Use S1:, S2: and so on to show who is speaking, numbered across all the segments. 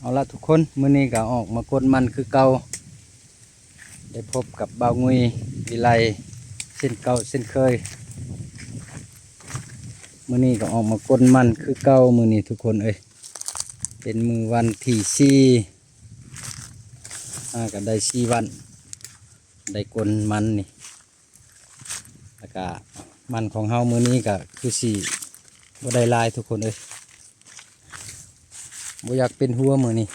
S1: เอาละทุกคนมื้อนี้ก็ออกมากดมันคือเก่าได้พบกับบ่าวงุยวิไลเส้นเก่าเส้นเคยมื้อนี้ก็ออกมากดมันคือเก่ามื้อนี้ทุกคนเป็นมื้อวันที่ก็ได้4 วันได้กดมันนี่แล้วก็มันของเฮามื้อนี้ก็คือบ่ได้ลายทุกคนบ่อยากเป็นหัวมื้อนี้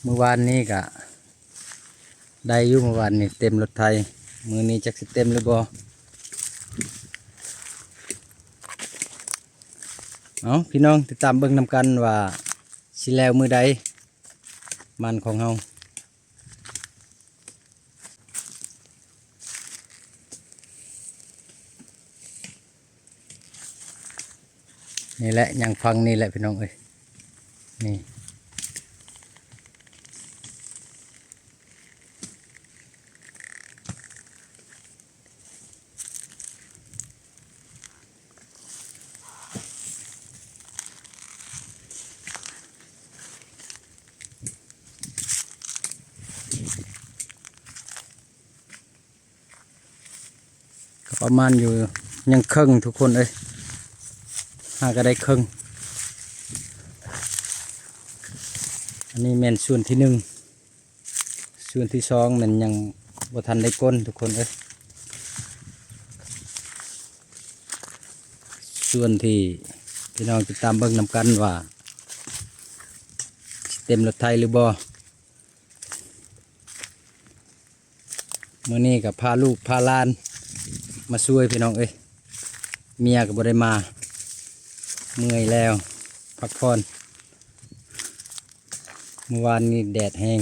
S1: เมื่อวานนี้ก็ได้อยู่เมื่อวานนี้เต็มรถไทยมื้อนี้จักสิเต็มหรือบ่เอาพี่น้องติดตามเบิ่งนำกันว่าสิแล้วมื้อใดมันของเฮานี่แหละยังฟังนี่แหละพี่น้องนี่ก็ประมาณอยู่ยังครึ่งทุกคนหาก็ได้ครึ่งอันนี้แม่นส่วนที่1ส่วนที่2มันยังบ่ทันได้ก้นทุกคนส่วนที่พี่น้องติดตามเบิ่งนำกันว่าเต็มรถไทยหรือบ่มื้อนี้กับพาลูกพาหลานมาช่วยพี่น้องเมียก็บ่ได้มาเมื่อยแล้วพักผ่อนเมื่อวานนี้แดดแห้ง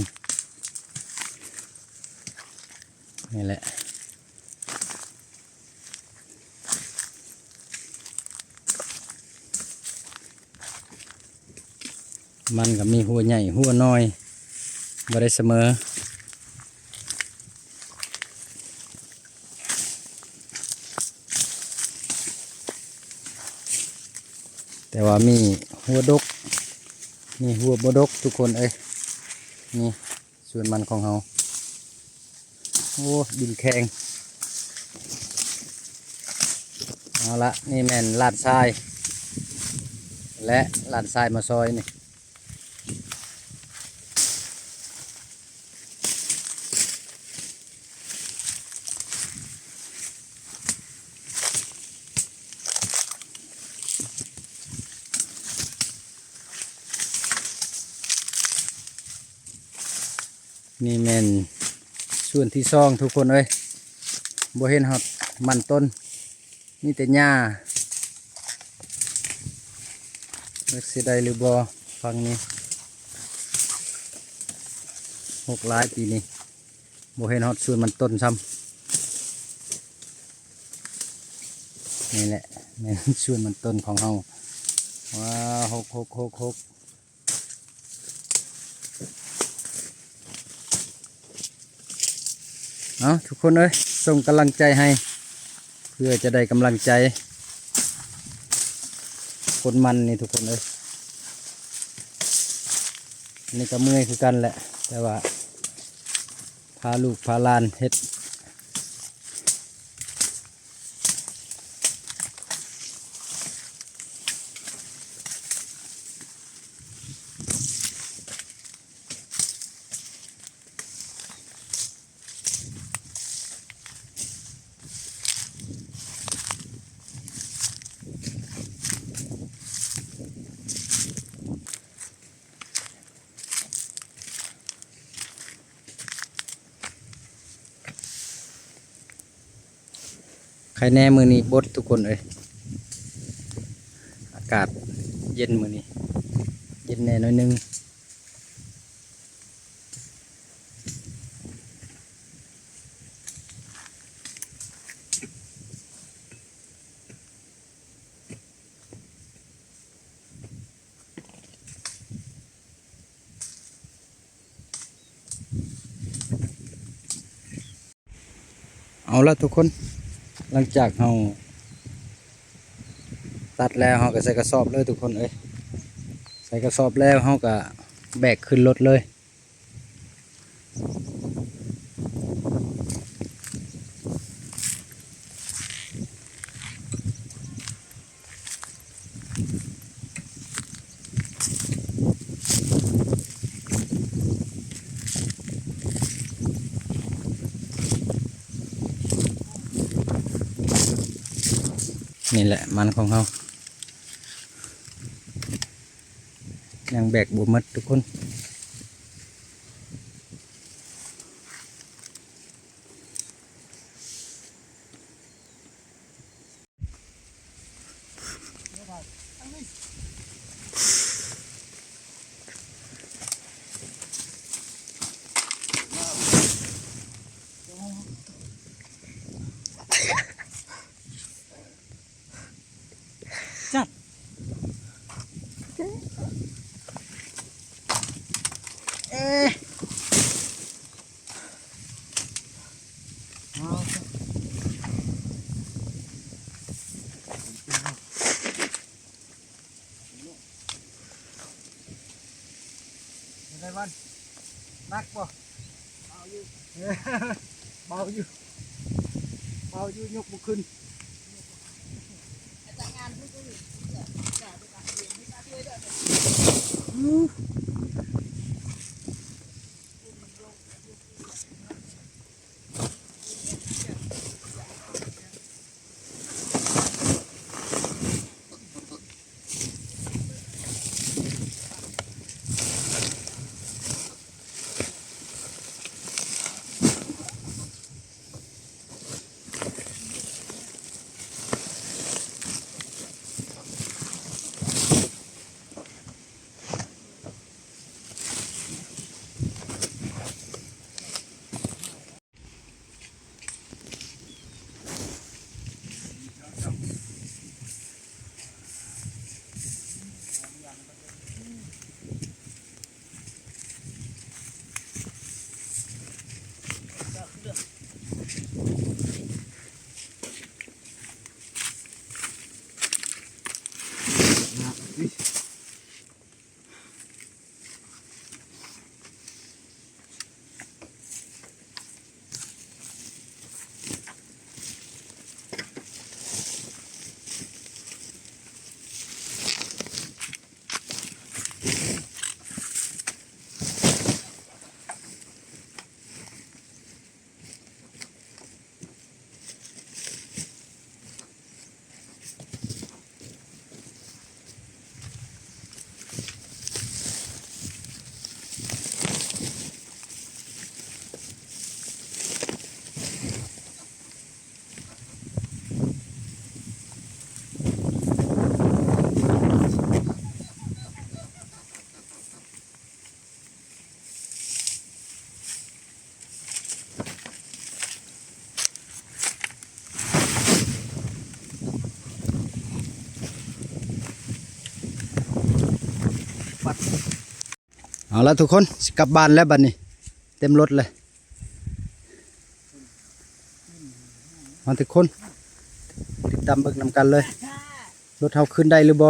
S1: นี่แหละมันก็มีหัวใหญ่หัวน้อยบ่ได้เสมอแต่ว่ามีหัวดกมีหัวบดกทุกคนนี่ส่วนมันของเราโอ้ดินแข็งเอาละนี่แม่นลาดทรายและลาดทรายมาซอยนี่นี่แม่นส่วนที่2ทุกคนบ่เห็นหอดมันต้นนี่แต่หญ้าเล็กสิได้หรือบ่ฟังนี้6หลายปีนี้บ่เห็นหอดส่วนมันต้นซ้ำนี่แหละแม่นส่วนมันต้นของเฮาว้า6เอาทุกคนส่งกำลังใจให้เพื่อจะได้กำลังใจคนมันนี่ทุกคนนี่ก็เมื่อยคือกันแหละแต่ว่าพาลูกพาหลานเฮ็ดใครแน่มือนี้บดทุกคนอากาศเย็นมือนี้เย็นแน่น้อยนึงเอาละทุกคนหลังจากเรา ตัดแล้วเฮาก็ใส่กระสอบเลยทุกคนเอ้ยใส่กระสอบแล้วเฮาก็แบกขึ้นรถเลยนี่แหละมันของเฮายังแบกบ่หมดทุกคนจัดเอ๊ะอะไรบ้างนักป่ะเบาอยู่เบาอยู่เบาอยู่ยกบุขึ้นเอาละทุกคนสิกลับบ้านแล้วบัดนี้เต็มรถเลยมาทุกคนติดตามเบิ่งนำกันเลยรถเฮาขึ้นได้หรือบ่